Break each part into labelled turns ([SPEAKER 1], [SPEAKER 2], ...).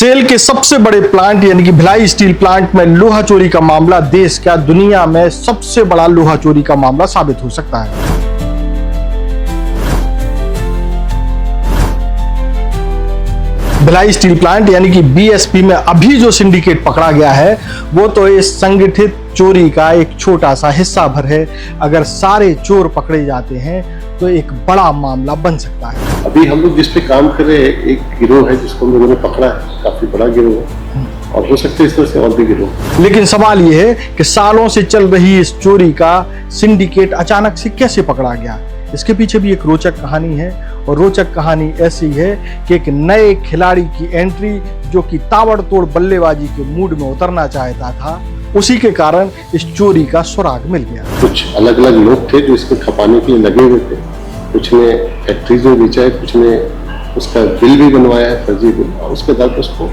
[SPEAKER 1] Cell के सबसे बड़े प्लांट यानी कि भिलाई स्टील प्लांट में लोहा चोरी का मामला देश क्या दुनिया में सबसे बड़ा लोहा चोरी का मामला साबित हो सकता है। भिलाई स्टील प्लांट यानी कि बीएसपी में अभी जो सिंडिकेट पकड़ा गया है वो तो इस संगठित चोरी का एक छोटा सा हिस्सा भर है। अगर सारे चोर पकड़े जाते हैं तो एक बड़ा मामला बन सकता है।
[SPEAKER 2] अभी हम लोग जिस पे काम कर रहे हैं एक गिरोह है जिसको हम लोगों ने पकड़ा है, काफी बड़ा गिरोह है और हो सकता है इस तरह से और भी गिरोह।
[SPEAKER 1] लेकिन सवाल ये है कि सालों से चल रही इस चोरी का सिंडिकेट अचानक से कैसे पकड़ा गया। इसके पीछे भी एक रोचक कहानी है और रोचक कहानी ऐसी है कि एक नए खिलाड़ी की एंट्री जो कि ताबड़तोड़ बल्लेबाजी के मूड में उतरना चाहता था, उसी के कारण इस चोरी का सुराग मिल गया।
[SPEAKER 2] कुछ अलग अलग लोग थे जो इसको खपाने के लिए लगे हुए थे। कुछ ने फैक्ट्रीज में बेचा है, कुछ ने उसका बिल भी बनवाया है, फर्जी बिल, और उसके बाद उसको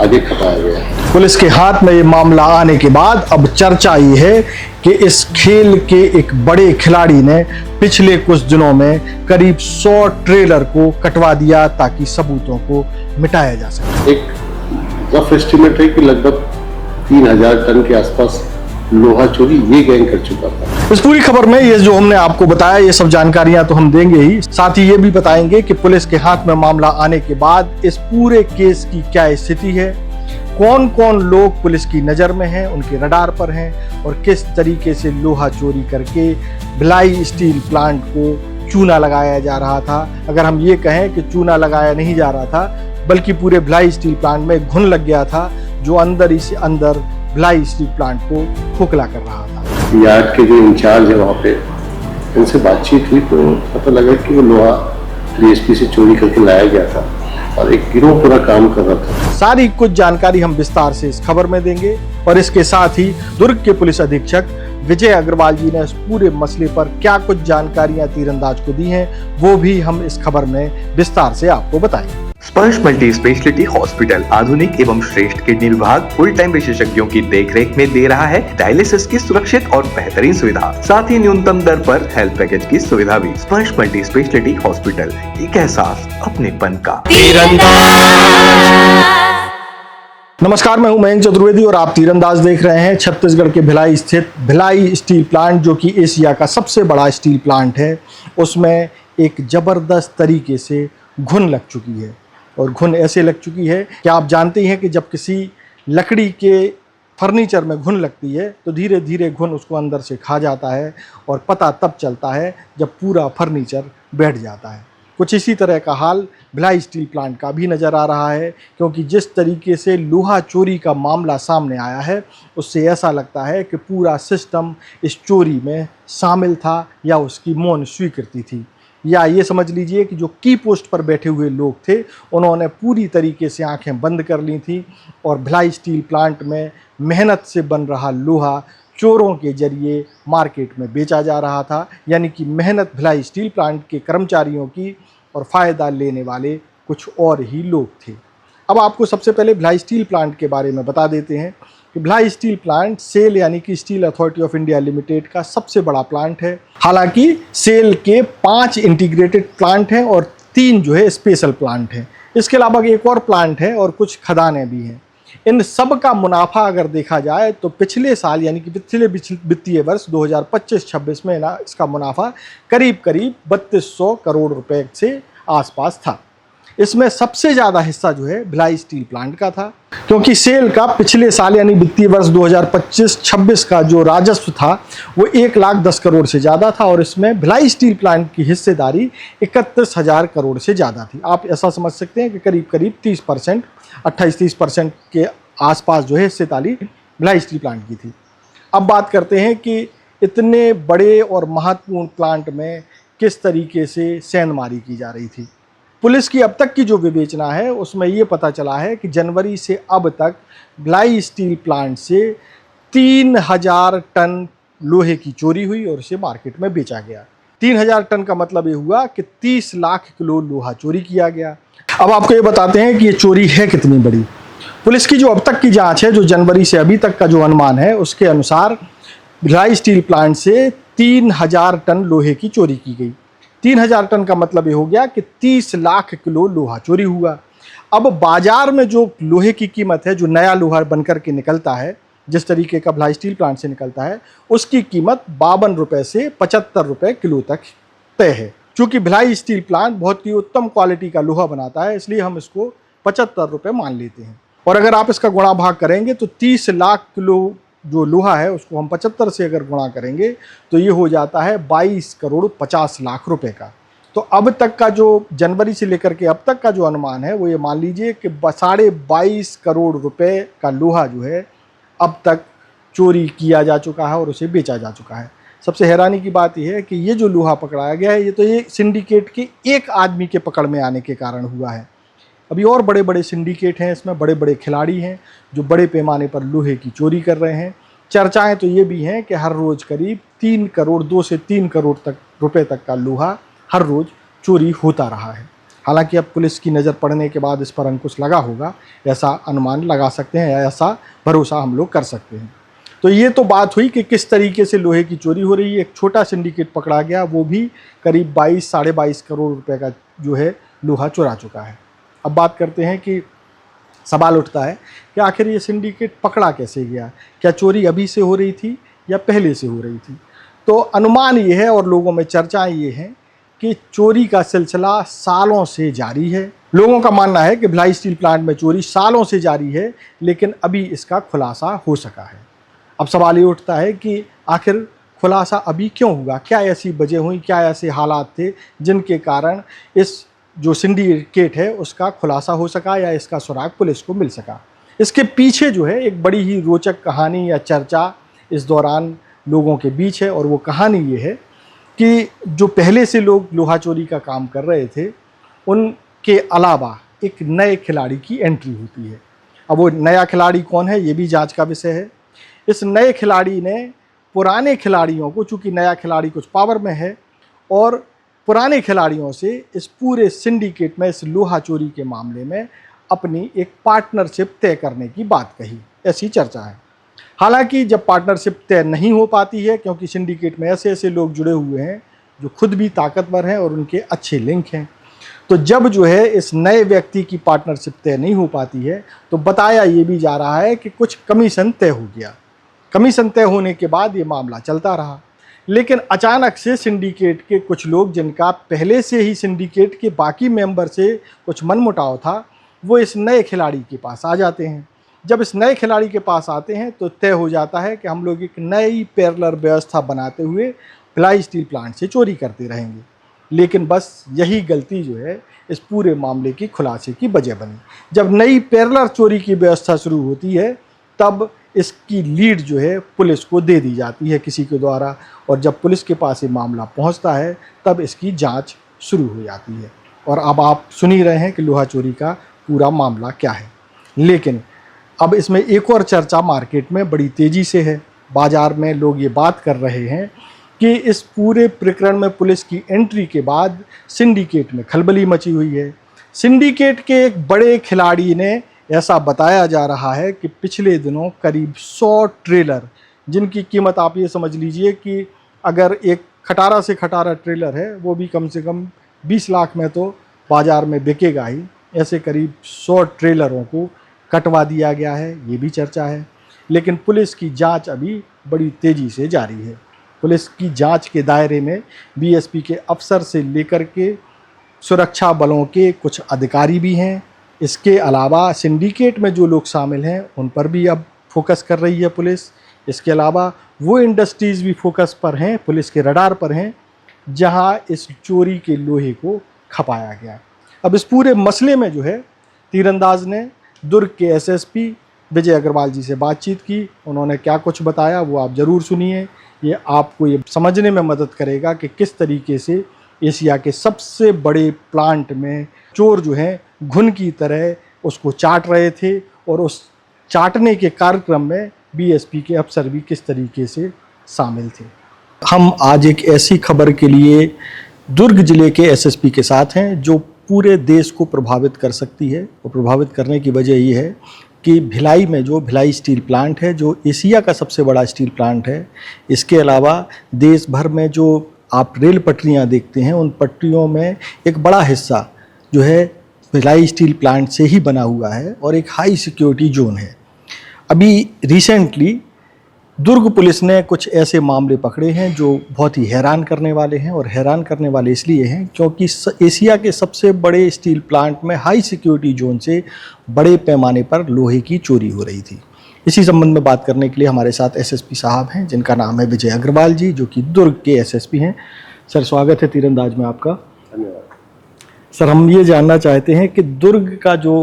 [SPEAKER 2] आगे खपाया गया।
[SPEAKER 1] पुलिस के हाथ में ये मामला आने के बाद अब चर्चा ये है कि इस खेल के एक बड़े खिलाड़ी ने पिछले कुछ दिनों में करीब 100 ट्रेलर को कटवा दिया ताकि सबूतों को मिटाया जा सके।
[SPEAKER 2] एक रफ एस्टिमेट है कि लगभग 3000 टन के आसपास लोहा चोरी ये गैंग कर चुका था।
[SPEAKER 1] इस पूरी खबर में ये जो हमने आपको बताया ये सब जानकारियां तो हम देंगे ही, साथ ही ये भी बताएंगे कि पुलिस के हाथ में मामला आने के बाद इस पूरे केस की क्या स्थिति है, कौन कौन लोग पुलिस की नजर में हैं, उनके रडार पर हैं और किस तरीके से लोहा चोरी करके भिलाई स्टील प्लांट को चूना लगाया जा रहा था। अगर हम ये कहें कि चूना लगाया नहीं जा रहा था बल्कि पूरे भिलाई स्टील प्लांट में घुन लग गया था जो अंदर ही से अंदर भिलाई स्टील प्लांट को खोखला कर रहा था।
[SPEAKER 2] यार्ड के जो इंचार्ज है वहाँ पे इनसे बातचीत हुई तो पता लगा कि वो लोहा बीएसपी से चोरी करके लाया गया था और एक गिरोह पूरा काम कर रहा था।
[SPEAKER 1] सारी कुछ जानकारी हम विस्तार से इस खबर में देंगे और इसके साथ ही दुर्ग के पुलिस अधीक्षक विजय अग्रवाल जी ने इस पूरे मसले पर क्या कुछ जानकारियां तीरंदाज को दी हैं वो भी हम इस खबर में विस्तार से आपको बताएंगे।
[SPEAKER 3] स्पर्श मल्टी स्पेशलिटी हॉस्पिटल आधुनिक एवं श्रेष्ठ किडनी विभाग फुल टाइम विशेषज्ञों की देखरेख में दे रहा है डायलिसिस की सुरक्षित और बेहतरीन सुविधा, साथ ही न्यूनतम दर पर हेल्थ पैकेज की सुविधा भी। स्पर्श मल्टी स्पेशलिटी हॉस्पिटल, एक एहसास अपनेपन का।
[SPEAKER 1] नमस्कार, मैं हूं मयंक चतुर्वेदी और आप तीरंदाज देख रहे हैं। छत्तीसगढ़ के भिलाई स्थित भिलाई स्टील प्लांट जो कि एशिया का सबसे बड़ा स्टील प्लांट है, उसमें एक जबरदस्त तरीके से घुन लग चुकी है और घुन ऐसे लग चुकी है कि आप जानते हैं कि जब किसी लकड़ी के फर्नीचर में घुन लगती है तो धीरे धीरे घुन उसको अंदर से खा जाता है और पता तब चलता है जब पूरा फर्नीचर बैठ जाता है। कुछ इसी तरह का हाल भिलाई स्टील प्लांट का भी नज़र आ रहा है, क्योंकि जिस तरीके से लोहा चोरी का मामला सामने आया है उससे ऐसा लगता है कि पूरा सिस्टम इस चोरी में शामिल था या उसकी मौन स्वीकृति थी, या ये समझ लीजिए कि जो की पोस्ट पर बैठे हुए लोग थे उन्होंने पूरी तरीके से आंखें बंद कर ली थी और भिलाई स्टील प्लांट में मेहनत से बन रहा लोहा चोरों के जरिए मार्केट में बेचा जा रहा था। यानी कि मेहनत भिलाई स्टील प्लांट के कर्मचारियों की और फ़ायदा लेने वाले कुछ और ही लोग थे। अब आपको सबसे पहले भिलाई स्टील प्लांट के बारे में बता देते हैं कि भिलाई स्टील प्लांट सेल यानी कि steel authority of India limited का सबसे बड़ा प्लांट है। हालांकि सेल के 5 इंटीग्रेटेड प्लांट हैं और 3 जो है स्पेशल प्लांट हैं। इसके अलावा एक और प्लांट है और कुछ खदानें भी हैं। इन सब का मुनाफा अगर देखा जाए तो पिछले साल यानी कि पिछले वित्तीय वर्ष 2025-26 में ना इसका मुनाफा करीब 3200 करोड़ रुपए से आसपास था। इसमें सबसे ज़्यादा हिस्सा जो है भिलाई स्टील प्लांट का था, क्योंकि सेल का पिछले साल यानी वित्तीय वर्ष 2025-26 का जो राजस्व था वो 1,10,00,000 करोड़ से ज़्यादा था और इसमें भिलाई स्टील प्लांट की हिस्सेदारी 31,000 करोड़ से ज़्यादा थी। आप ऐसा समझ सकते हैं कि करीब करीब 30%, 28-30% के आसपास जो है हिस्सेदारी भिलाई स्टील प्लांट की थी। अब बात करते हैं कि इतने बड़े और महत्वपूर्ण प्लांट में किस तरीके से सेंधमारी की जा रही थी। पुलिस की अब तक की जो विवेचना है उसमें ये पता चला है कि जनवरी से अब तक भिलाई स्टील प्लांट से 3000 टन लोहे की चोरी हुई और उसे मार्केट में बेचा गया। 3000 टन का मतलब ये हुआ कि 30 लाख किलो लोहा चोरी किया गया। अब आपको ये बताते हैं कि ये चोरी है कितनी बड़ी। पुलिस की जो अब तक की जांच है, जो जनवरी से अभी तक का जो अनुमान है उसके अनुसार भिलाई स्टील प्लांट से 3000 टन लोहे की चोरी की गई। 3000 टन का मतलब ये हो गया कि 30 लाख किलो लोहा चोरी हुआ। अब बाजार में जो लोहे की कीमत है, जो नया लोहा बनकर के निकलता है, जिस तरीके का भिलाई स्टील प्लांट से निकलता है, उसकी कीमत 52 रुपये से 75 रुपये किलो तक तय है। चूँकि भिलाई स्टील प्लांट बहुत ही उत्तम क्वालिटी का लोहा बनाता है, इसलिए हम इसको 75 रुपये मान लेते हैं। और अगर आप इसका गुणा भाग करेंगे तो 30 लाख किलो जो लोहा है उसको हम 75 से अगर गुणा करेंगे तो ये हो जाता है 22 करोड़ 50 लाख रुपए का। तो अब तक का जो जनवरी से लेकर के अब तक का जो अनुमान है वो ये मान लीजिए कि 22.5 करोड़ रुपए का लोहा जो है अब तक चोरी किया जा चुका है और उसे बेचा जा चुका है। सबसे हैरानी की बात यह है कि ये जो लोहा पकड़ाया गया है ये सिंडिकेट के एक आदमी के पकड़ में आने के कारण हुआ है। अभी और बड़े बड़े सिंडिकेट हैं, इसमें बड़े बड़े खिलाड़ी हैं जो बड़े पैमाने पर लोहे की चोरी कर रहे हैं। चर्चाएं तो ये भी हैं कि हर रोज़ करीब 3 करोड़ 2 से 3 करोड़ तक रुपए तक का लोहा हर रोज़ चोरी होता रहा है। हालांकि अब पुलिस की नज़र पड़ने के बाद इस पर अंकुश लगा होगा, ऐसा अनुमान लगा सकते हैं या ऐसा भरोसा हम लोग कर सकते हैं। तो ये तो बात हुई कि किस तरीके से लोहे की चोरी हो रही है। एक छोटा सिंडिकेट पकड़ा गया, वो भी करीब 22-22.5 करोड़ रुपए का जो है लोहा चुरा चुका है। अब बात करते हैं कि सवाल उठता है कि आखिर ये सिंडिकेट पकड़ा कैसे गया, क्या चोरी अभी से हो रही थी या पहले से हो रही थी। तो अनुमान ये है और लोगों में चर्चाएं ये हैं कि चोरी का सिलसिला सालों से जारी है। लोगों का मानना है कि भिलाई स्टील प्लांट में चोरी सालों से जारी है, लेकिन अभी इसका खुलासा हो सका है। अब सवाल ये उठता है कि आखिर खुलासा अभी क्यों हुआ, क्या ऐसी वजह हुई, क्या ऐसे हालात थे जिनके कारण इस जो सिंडिकेट है उसका खुलासा हो सका या इसका सुराग पुलिस को मिल सका। इसके पीछे जो है एक बड़ी ही रोचक कहानी या चर्चा इस दौरान लोगों के बीच है, और वो कहानी ये है कि जो पहले से लोग लोहा चोरी का काम कर रहे थे उनके अलावा एक नए खिलाड़ी की एंट्री होती है। अब वो नया खिलाड़ी कौन है ये भी जांच का विषय है। इस नए खिलाड़ी ने पुराने खिलाड़ियों को, चूँकि नया खिलाड़ी कुछ पावर में है, और पुराने खिलाड़ियों से इस पूरे सिंडिकेट में इस लोहा चोरी के मामले में अपनी एक पार्टनरशिप तय करने की बात कही, ऐसी चर्चा है। हालांकि जब पार्टनरशिप तय नहीं हो पाती है, क्योंकि सिंडिकेट में ऐसे ऐसे लोग जुड़े हुए हैं जो खुद भी ताकतवर हैं और उनके अच्छे लिंक हैं, तो जब जो है इस नए व्यक्ति की पार्टनरशिप तय नहीं हो पाती है तो बताया ये भी जा रहा है कि कुछ कमीशन तय हो गया। कमीशन तय होने के बाद ये मामला चलता रहा, लेकिन अचानक से सिंडिकेट के कुछ लोग, जिनका पहले से ही सिंडिकेट के बाकी मेंबर से कुछ मनमुटाव था, वो इस नए खिलाड़ी के पास आ जाते हैं। जब इस नए खिलाड़ी के पास आते हैं तो तय हो जाता है कि हम लोग एक नई पैरेलल व्यवस्था बनाते हुए भिलाई स्टील प्लांट से चोरी करते रहेंगे। लेकिन बस यही गलती जो है इस पूरे मामले की खुलासे की वजह बनी। जब नई पैरेलल चोरी की व्यवस्था शुरू होती है तब इसकी लीड जो है पुलिस को दे दी जाती है किसी के द्वारा, और जब पुलिस के पास ये मामला पहुंचता है तब इसकी जांच शुरू हो जाती है। और अब आप सुन ही रहे हैं कि लोहा चोरी का पूरा मामला क्या है। लेकिन अब इसमें एक और चर्चा मार्केट में बड़ी तेज़ी से है। बाज़ार में लोग ये बात कर रहे हैं कि इस पूरे प्रकरण में पुलिस की एंट्री के बाद सिंडिकेट में खलबली मची हुई है। सिंडिकेट के एक बड़े खिलाड़ी ने, ऐसा बताया जा रहा है कि पिछले दिनों करीब 100 ट्रेलर, जिनकी कीमत आप ये समझ लीजिए कि अगर एक खटारा से खटारा ट्रेलर है वो भी कम से कम 20 लाख में तो बाज़ार में बिकेगा ही, ऐसे करीब 100 ट्रेलरों को कटवा दिया गया है, ये भी चर्चा है। लेकिन पुलिस की जांच अभी बड़ी तेज़ी से जारी है। पुलिस की जांच के दायरे में बीएसपी के अफसर से लेकर के सुरक्षा बलों के कुछ अधिकारी भी हैं। इसके अलावा सिंडिकेट में जो लोग शामिल हैं उन पर भी अब फोकस कर रही है पुलिस। इसके अलावा वो इंडस्ट्रीज़ भी फोकस पर हैं, पुलिस के रडार पर हैं, जहां इस चोरी के लोहे को खपाया गया। अब इस पूरे मसले में जो है तीरंदाज ने दुर्ग के एसएसपी विजय अग्रवाल जी से बातचीत की। उन्होंने क्या कुछ बताया वो आप ज़रूर सुनिए। ये आपको ये समझने में मदद करेगा कि किस तरीके से एशिया के सबसे बड़े प्लांट में चोर जो हैं घुन की तरह उसको चाट रहे थे, और उस चाटने के कार्यक्रम में बीएसपी के अफसर भी किस तरीके से शामिल थे। हम आज एक ऐसी खबर के लिए दुर्ग जिले के एसएसपी के साथ हैं जो पूरे देश को प्रभावित कर सकती है। और प्रभावित करने की वजह ये है कि भिलाई में जो भिलाई स्टील प्लांट है, जो एशिया का सबसे बड़ा स्टील प्लांट है, इसके अलावा देश भर में जो आप रेल पटरियां देखते हैं उन पटरियों में एक बड़ा हिस्सा जो है भिलाई स्टील प्लांट से ही बना हुआ है और एक हाई सिक्योरिटी जोन है। अभी रिसेंटली दुर्ग पुलिस ने कुछ ऐसे मामले पकड़े हैं जो बहुत ही हैरान करने वाले हैं, और हैरान करने वाले इसलिए हैं क्योंकि एशिया के सबसे बड़े स्टील प्लांट में हाई सिक्योरिटी जोन से बड़े पैमाने पर लोहे की चोरी हो रही थी। इसी संबंध में बात करने के लिए हमारे साथ एसएसपी साहब हैं, जिनका नाम है विजय अग्रवाल जी, जो कि दुर्ग के एसएसपी हैं। सर, स्वागत है तीरंदाज में आपका।
[SPEAKER 2] धन्यवाद।
[SPEAKER 1] सर, हम ये जानना चाहते हैं कि दुर्ग का जो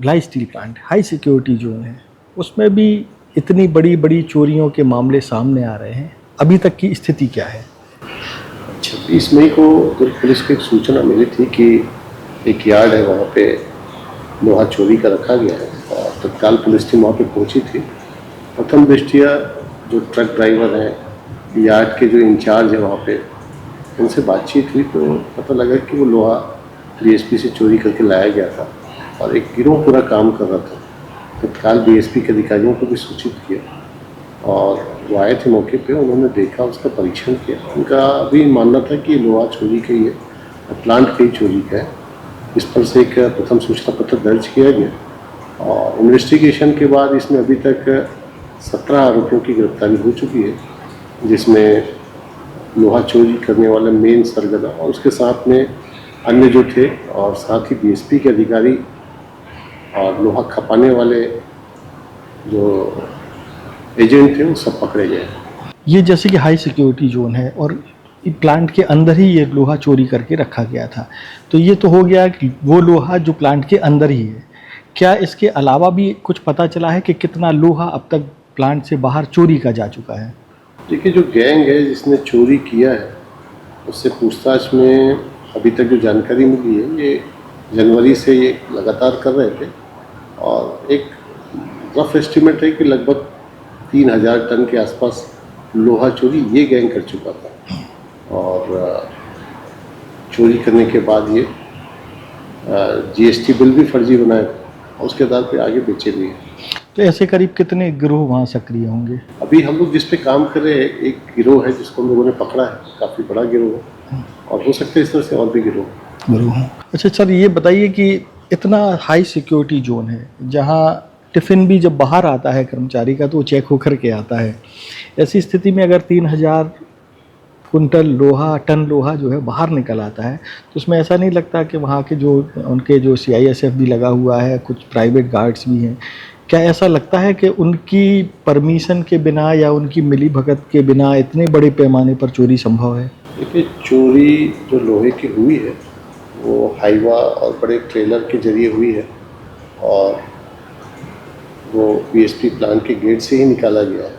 [SPEAKER 1] Bhilai steel plant high security zone है, उसमें भी इतनी बड़ी बड़ी चोरियों के मामले सामने आ रहे हैं, अभी तक की स्थिति क्या है?
[SPEAKER 2] 26 मई को दुर्ग पुलिस को एक सूचना मिली थी कि एक यार्ड है, वहाँ पे लोहा चोरी का रखा गया है, और तत्काल पुलिस टीम वहाँ पे पहुँची थी। प्रथम दृष्टिया जो ट्रक ड्राइवर हैं, यार्ड के जो इंचार्ज है वहाँ पे, उनसे बातचीत हुई तो पता लगा कि वो लोहा बीएसपी से चोरी करके लाया गया था और एक गिरोह पूरा काम कर रहा था। तत्काल बीएसपी के अधिकारियों को भी सूचित किया और वो आए थे मौके पे, उन्होंने देखा, उसका परीक्षण किया। उनका भी मानना था कि लोहा चोरी का ही है, प्लांट का ही चोरी का है। इस पर से एक प्रथम सूचना पत्र दर्ज किया गया और इन्वेस्टिगेशन के बाद इसमें अभी तक 17 आरोपियों की गिरफ्तारी हो चुकी है, जिसमें लोहा चोरी करने वाला मेन सरगना और उसके साथ में अन्य जो थे, और साथ ही बीएसपी के अधिकारी और लोहा खपाने वाले जो एजेंट थे, वो सब पकड़े गए।
[SPEAKER 1] ये जैसे कि हाई सिक्योरिटी जोन है और प्लांट के अंदर ही ये लोहा चोरी करके रखा गया था, तो ये तो हो गया कि वो लोहा जो प्लांट के अंदर ही है। क्या इसके अलावा भी कुछ पता चला है कि कितना लोहा अब तक प्लांट से बाहर चोरी का जा चुका है?
[SPEAKER 2] देखिए, जो गैंग है जिसने चोरी किया है, उससे पूछताछ में अभी तक जो जानकारी मिली है, ये जनवरी से ये लगातार कर रहे थे और एक रफ एस्टिमेट है कि लगभग 3000 टन के आसपास लोहा चोरी ये गैंग कर चुका था। और चोरी करने के बाद ये जीएसटी बिल भी फर्जी बनाया और उसके आधार पर आगे बेचे भी हैं।
[SPEAKER 1] तो ऐसे करीब कितने गिरोह वहाँ सक्रिय होंगे?
[SPEAKER 2] अभी हम लोग जिस पे काम कर रहे हैं, एक गिरोह है जिसको हम लोगों ने पकड़ा है, काफ़ी बड़ा गिरोह है, और हो सकता है इस तरह से और भी गिरोह।
[SPEAKER 1] अच्छा सर, ये बताइए कि इतना हाई सिक्योरिटी जोन है जहाँ टिफ़िन भी जब बाहर आता है कर्मचारी का तो वो चेक होकर के आता है। ऐसी स्थिति में अगर 3000 कुंटल लोहा, टन लोहा जो है बाहर निकल आता है, तो उसमें ऐसा नहीं लगता कि वहाँ के जो उनके जो CISF भी लगा हुआ है, कुछ प्राइवेट गार्ड्स भी हैं, क्या ऐसा लगता है कि उनकी परमिशन के बिना या उनकी मिली भगत के बिना इतने बड़े पैमाने पर चोरी संभव है?
[SPEAKER 2] देखिए, चोरी जो लोहे की हुई है वो हाईवा और बड़े ट्रेलर के जरिए हुई है और वो बीएसपी प्लांट के गेट से ही निकाला गया है।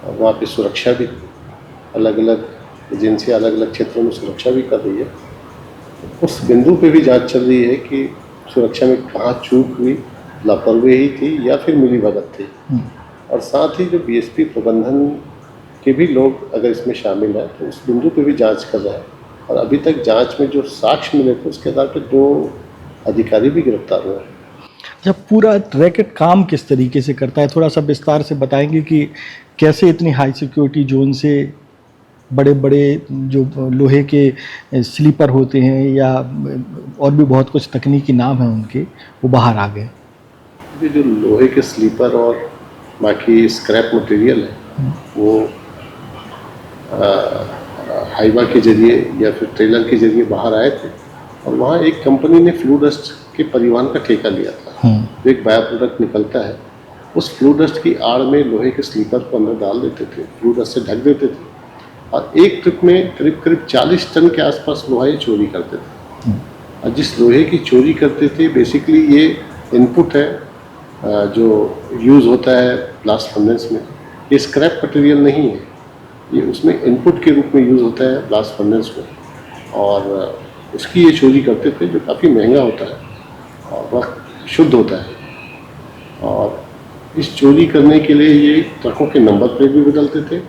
[SPEAKER 2] और वहाँ पे सुरक्षा भी अलग अलग एजेंसियाँ अलग अलग क्षेत्रों में सुरक्षा भी कर रही है। उस बिंदु पे भी जांच चल रही है कि सुरक्षा में कहाँ चूक हुई, लापरवाही थी या फिर मिलीभगत थी। और साथ ही जो बीएसपी प्रबंधन के भी लोग अगर इसमें शामिल हैं तो उस बिंदु पे भी जांच कर रहा है। और अभी तक जांच में जो साक्ष्य मिले थे उसके आधार पर 2 अधिकारी भी गिरफ्तार हुए हैं।
[SPEAKER 1] अच्छा, पूरा रैकेट काम किस तरीके से करता है? थोड़ा सा विस्तार से बताएंगे कि कैसे इतनी हाई सिक्योरिटी जोन से बड़े बड़े जो लोहे के स्लीपर होते हैं या और भी बहुत कुछ तकनीकी नाम हैं उनके, वो बाहर आ गए?
[SPEAKER 2] ये जो लोहे के स्लीपर और बाकी स्क्रैप मटेरियल है वो हाईवा के जरिए या फिर ट्रेलर के जरिए बाहर आए थे और वहाँ एक कंपनी ने फ्लू डस्ट के परिवहन का ठेका लिया था। जो एक बायो प्रोडक्ट निकलता है, उस फ्लू डस्ट की आड़ में लोहे के स्लीपर को अंदर डाल देते थे, फ्लू डस्ट से ढक देते थे और एक ट्रिप में करीब करीब 40 टन के आसपास लोहा ये चोरी करते थे। और जिस लोहे की चोरी करते थे, बेसिकली ये इनपुट है जो यूज़ होता है ब्लास्ट फर्नेस में। ये स्क्रैप मटेरियल नहीं है, ये उसमें इनपुट के रूप में यूज़ होता है ब्लास्ट फर्नेस में और उसकी ये चोरी करते थे, जो काफ़ी महंगा होता है और वह शुद्ध होता है। और इस चोरी करने के लिए ये ट्रकों के नंबर प्लेट भी बदलते थे,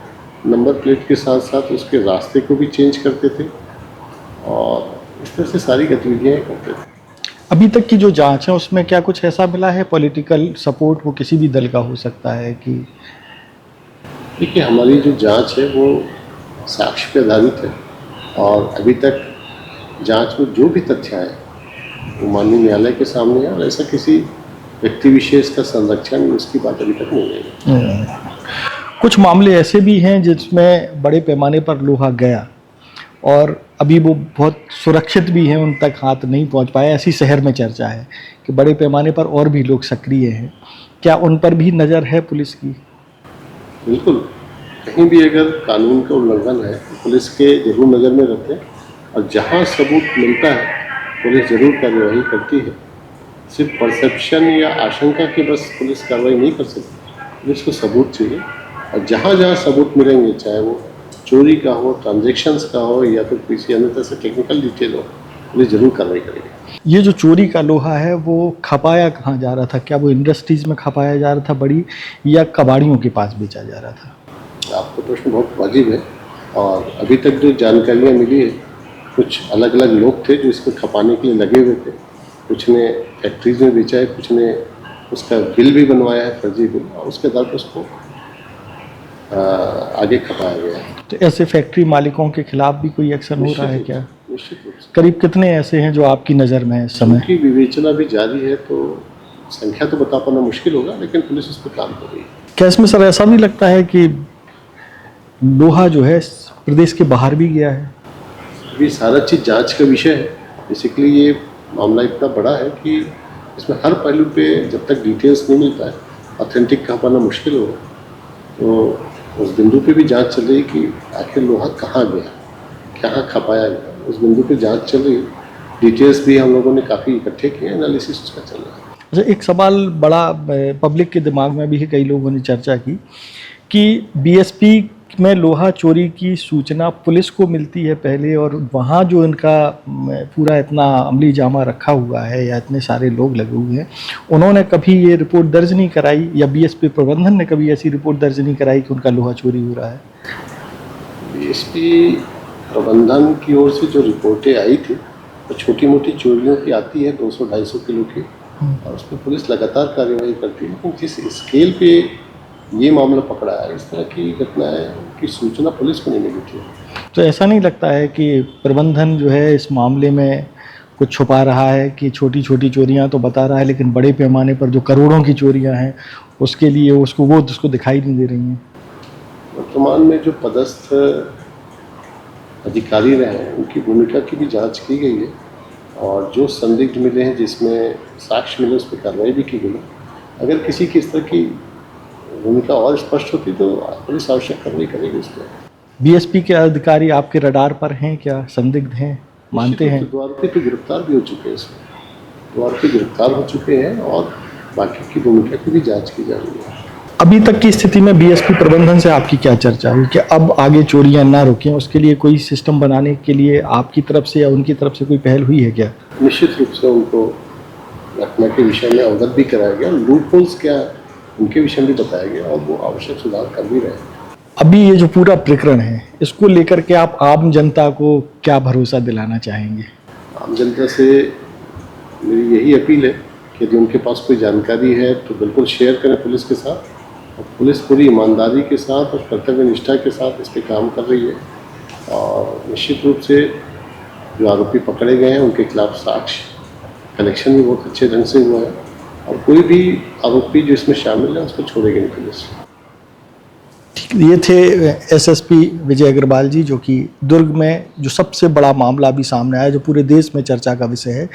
[SPEAKER 2] नंबर प्लेट के साथ साथ उसके रास्ते को भी चेंज करते थे और इस तरह से सारी गतिविधियाँ करते थे।
[SPEAKER 1] अभी तक की जो जांच है उसमें क्या कुछ ऐसा मिला है, पॉलिटिकल सपोर्ट वो किसी भी दल का हो सकता है कि?
[SPEAKER 2] देखिए, हमारी जो जांच है वो साक्ष्य पर आधारित है और अभी तक जांच में जो भी तथ्य आए वो माननीय न्यायालय के सामने है और ऐसा किसी व्यक्ति विशेष का संरक्षण उसकी बात अभी तक नहीं है।
[SPEAKER 1] कुछ मामले ऐसे भी हैं जिसमें बड़े पैमाने पर लोहा गया और अभी वो बहुत सुरक्षित भी हैं, उन तक हाथ नहीं पहुंच पाया, ऐसी शहर में चर्चा है कि बड़े पैमाने पर और भी लोग सक्रिय हैं। क्या उन पर भी नज़र है पुलिस की?
[SPEAKER 2] बिल्कुल, कहीं भी अगर कानून का उल्लंघन है तो पुलिस के जरूर नज़र में रहते हैं और जहां सबूत मिलता है पुलिस जरूर कार्रवाई करती है। सिर्फ परसेप्शन या आशंका की बस पुलिस कार्रवाई नहीं कर सकती, पुलिस को सबूत चाहिए और जहाँ जहाँ सबूत मिलेंगे, चाहे वो चोरी का हो, ट्रांजैक्शंस का हो या फिर किसी अन्य तरह से टेक्निकल डिटेल हो, पुलिस जरूर कार्रवाई करेगी।
[SPEAKER 1] ये जो चोरी का लोहा है वो खपाया कहाँ जा रहा था? क्या वो इंडस्ट्रीज में खपाया जा रहा था बड़ी, या कबाड़ियों के पास बेचा जा रहा था?
[SPEAKER 2] आपका प्रश्न बहुत वाजिब है और अभी तक जो जानकारियाँ मिली है, कुछ अलग अलग लोग थे जो इसको खपाने के लिए लगे हुए थे। कुछ ने फैक्ट्रीज में बेचा है, कुछ ने उसका बिल भी बनवाया है, फर्जी बिल, और उसके आधार पर उसको आगे खपाया गया है।
[SPEAKER 1] तो ऐसे फैक्ट्री मालिकों के खिलाफ भी कोई एक्शन हो रहा है क्या?
[SPEAKER 2] निश्चित रूप से।
[SPEAKER 1] करीब कितने ऐसे हैं जो आपकी नज़र में है इस समय?
[SPEAKER 2] उनकी विवेचना भी जारी है, तो संख्या तो बता पाना मुश्किल होगा, लेकिन पुलिस उस पर काम कर रही है।
[SPEAKER 1] क्या इसमें सर ऐसा भी लगता है कि लोहा जो है प्रदेश के बाहर भी गया है?
[SPEAKER 2] ये सारा चीज़ जांच का विषय है। बेसिकली ये मामला इतना बड़ा है कि इसमें हर पहलू पे जब तक डिटेल्स नहीं मिलता है ऑथेंटिक कह पाना मुश्किल होगा। तो उस बिंदु पे भी जांच चल रही कि आखिर लोहा कहाँ गया, कहाँ खपाया गया, उस बिंदु पे जांच चल रही। डिटेल्स भी हम लोगों ने काफ़ी इकट्ठे किए, एनालिसिस उसका चल रहा है।
[SPEAKER 1] अच्छा, एक सवाल बड़ा पब्लिक के दिमाग में भी है, कई लोगों ने चर्चा की कि बीएसपी में लोहा चोरी की सूचना पुलिस को मिलती है पहले, और वहाँ जो इनका पूरा इतना अमली जामा रखा हुआ है या इतने सारे लोग लगे हुए हैं, उन्होंने कभी ये रिपोर्ट दर्ज नहीं कराई, या बीएसपी प्रबंधन ने कभी ऐसी रिपोर्ट दर्ज नहीं कराई कि उनका लोहा चोरी हो रहा है?
[SPEAKER 2] बीएसपी प्रबंधन की ओर से जो रिपोर्टें आई थी वो छोटी मोटी चोरियों की आती है, 200-250 किलो की, और उस पर पुलिस लगातार कार्रवाई करती है। लेकिन जिस स्केल पे ये मामला पकड़ा है, इस तरह की घटनाएं की सूचना पुलिस को नहीं मिली थी।
[SPEAKER 1] तो ऐसा नहीं लगता है कि प्रबंधन जो है इस मामले में कुछ छुपा रहा है, कि छोटी छोटी चोरियां तो बता रहा है लेकिन बड़े पैमाने पर जो करोड़ों की चोरियां हैं उसके लिए उसको दिखाई नहीं दे रही हैं?
[SPEAKER 2] वर्तमान में जो पदस्थ अधिकारी रहे हैं उनकी भूमिका की भी जांच की गई है और जो संदिग्ध मिले हैं, जिसमें साक्ष्य मिले, उस पर कार्रवाई भी की गई है। अगर किसी की इस तरह की भूमिका और स्पष्ट होती तो पुलिस आवश्यक कार्रवाई करेगी उस पर।
[SPEAKER 1] बीएसपी के अधिकारी आपके रडार पर हैं क्या? संदिग्ध हैं, मानते हैं?
[SPEAKER 2] दो आरोपी तो गिरफ्तार भी हो चुके हैं, इसमें 2 आरोपी गिरफ्तार हो चुके हैं और बाकी की भूमिका की भी जांच की जा रही है।
[SPEAKER 1] अभी तक की स्थिति में बीएसपी प्रबंधन से आपकी क्या चर्चा हुई कि अब आगे चोरियां ना रुकें, उसके लिए कोई सिस्टम बनाने के लिए आपकी तरफ से या उनकी तरफ से कोई पहल हुई है क्या?
[SPEAKER 2] निश्चित रूप से उनको घटना के विषय में अवगत भी कराया गया, लूप होल्स क्या उनके विषय में भी बताया गया और वो आवश्यक सुधार कर भी रहे हैं।
[SPEAKER 1] अभी ये जो पूरा प्रकरण है, इसको लेकर के आप आम जनता को क्या भरोसा दिलाना चाहेंगे?
[SPEAKER 2] आम जनता से मेरी यही अपील है कि यदि उनके पास कोई जानकारी है तो बिल्कुल शेयर करें पुलिस के साथ, और पुलिस पूरी ईमानदारी के साथ और कर्तव्य निष्ठा के साथ इस पर काम कर रही है और निश्चित रूप से जो आरोपी पकड़े गए हैं उनके खिलाफ साक्ष्य कलेक्शन भी बहुत अच्छे ढंग से हुआ है और कोई भी आरोपी जो इसमें शामिल है उसको छोड़ेगी नहीं पुलिस।
[SPEAKER 1] ये थे एसएसपी विजय अग्रवाल जी, जो कि दुर्ग में जो सबसे बड़ा मामला अभी सामने आया, जो पूरे देश में चर्चा का विषय है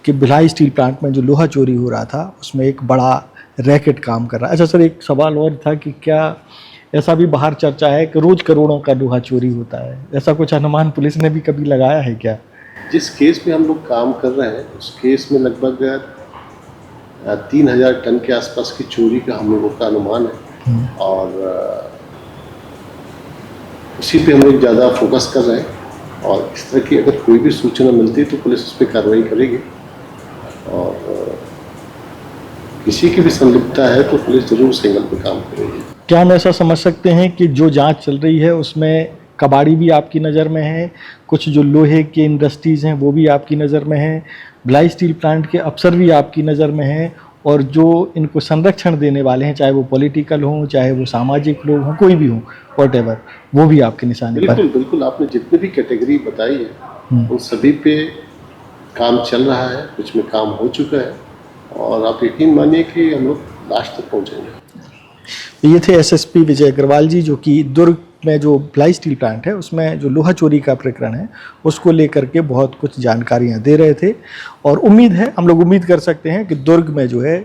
[SPEAKER 1] कि भिलाई स्टील प्लांट में जो लोहा चोरी हो रहा था उसमें एक बड़ा रैकेट काम कर रहा है। अच्छा सर, एक सवाल और था कि क्या ऐसा भी बाहर चर्चा है कि रोज करोड़ों का लोहा चोरी होता है? ऐसा कुछ अनुमान पुलिस ने भी कभी लगाया है क्या?
[SPEAKER 2] जिस केस में हम लोग काम कर रहे हैं उस केस में लगभग 3000 टन के आसपास की चोरी का हम लोगों का अनुमान है और उसी पे हम लोग ज़्यादा फोकस कर रहे हैं और इस तरह की अगर कोई भी सूचना मिलती है तो पुलिस उस पर कार्रवाई करेगी और किसी की भी संलिप्तता है तो पुलिस जरूर उस एंगल पर काम करेगी।
[SPEAKER 1] क्या हम ऐसा समझ सकते हैं कि जो जांच चल रही है उसमें कबाड़ी भी आपकी नज़र में है, कुछ जो लोहे के इंडस्ट्रीज़ हैं वो भी आपकी नज़र में है, भिलाई स्टील प्लांट के अफसर भी आपकी नज़र में हैं, और जो इनको संरक्षण देने वाले हैं, चाहे वो पॉलिटिकल हों, चाहे वो सामाजिक लोग हों, कोई भी हों, व्हाटएवर, वो भी आपके निशाने पर?
[SPEAKER 2] बिल्कुल बिल्कुल, आपने जितनी भी कैटेगरी बताई है उन सभी पे काम चल रहा है, कुछ में काम हो चुका है और आप यकीन मानिए कि हम लोग लास्ट तक पहुँचेंगे।
[SPEAKER 1] ये थे एसएसपी विजय अग्रवाल जी, जो कि दुर्ग में जो भिलाई स्टील प्लांट है उसमें जो लोहा चोरी का प्रकरण है उसको लेकर के बहुत कुछ जानकारियां दे रहे थे। और उम्मीद है, हम लोग उम्मीद कर सकते हैं कि दुर्ग में जो है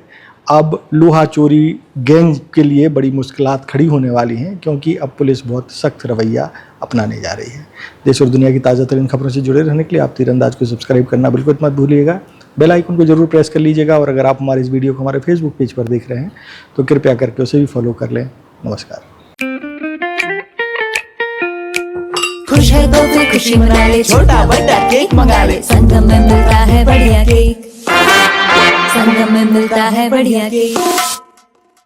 [SPEAKER 1] अब लोहा चोरी गैंग के लिए बड़ी मुश्किलात खड़ी होने वाली हैं, क्योंकि अब पुलिस बहुत सख्त रवैया अपनाने जा रही है। देश और दुनिया की ताज़ा तरीन खबरों से जुड़े रहने के लिए आप तीरंदाज को सब्सक्राइब करना बिल्कुल मत भूलिएगा। बेल आइकन को जरूर प्रेस कर लीजिएगा। और अगर आप हमारे इस वीडियो को हमारे फेसबुक पेज पर देख रहे हैं तो कृपया करके उसे भी फॉलो कर लें। नमस्कार।
[SPEAKER 4] खुश है तो फिर खुशी मना ले, छोटा बड़ा केक मंगा ले, संगम में मिलता है बढ़िया केक, संगम में मिलता है बढ़िया केक।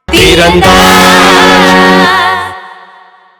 [SPEAKER 4] तीरंदाज।